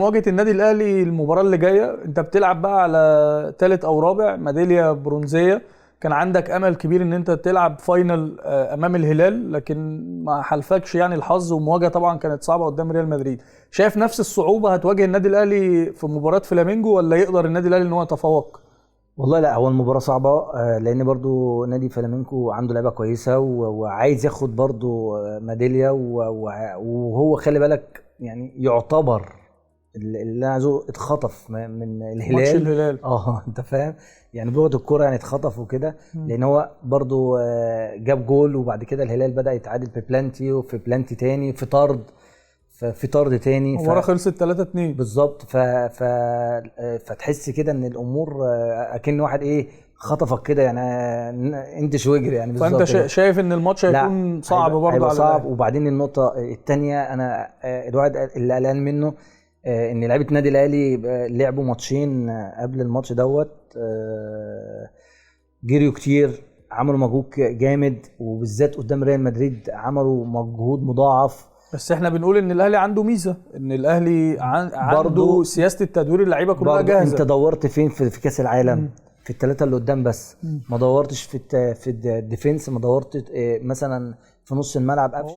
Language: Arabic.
مواجهة النادي الأهلي المباراة اللي جاية، أنت بتلعب بقى على ثالث أو رابع ميدالية برونزية. كان عندك أمل كبير إن أنت تلعب فاينل أمام الهلال، لكن ما حالفكش يعني الحظ، والمواجهة طبعا كانت صعبة قدام ريال مدريد. شايف نفس الصعوبة هتواجه النادي الأهلي في مباراة فلامينجو، ولا يقدر النادي الأهلي إن هو يتفوق؟ والله لا، هو المباراة صعبة، لأن برضو نادي فلامينكو عنده لعبة كويسة وعايز ياخد برضو ميدالية، وهو خلي بالك يعني يعتبر اللي أنا عايزه اتخطف من ماتش الهلال. الهلال. انت فاهم، يعني بلغة الكورة يعني اتخطف وكده، مم. لأن هو برضو جاب جول، وبعد كده الهلال بدأ يتعادل في بلانتي وفي بلانتي تاني في طرد، في طرد تاني. المباراة خلصت 3-2. بالظبط. فتحس كده ان الامور اكن واحد ايه خطفك كده يعني، انت واجري يعني فأنت بالظبط كده. شايف إن الماتش لا، هيكون صعب هيبقى برضه على صعب. الأهلي؟ وبعدين النقطه الثانيه، انا الواحد اللي قلقان منه ان لعيبه النادي الاهلي لعبوا ماتشين قبل الماتش دوت، جريوا كتير، عملوا مجهود جامد، وبالذات قدام ريال مدريد عملوا مجهود مضاعف. بس احنا بنقول ان الاهلي عنده ميزه، ان الاهلي عنده برضو سياسه التدوير، اللعيبه كلها برضو انت جاهزه. دورت فين في كاس العالم؟ مم. في الثلاثه اللي قدام بس. مم. ما دورتش في الديفنس، ما دورت مثلا في نص الملعب.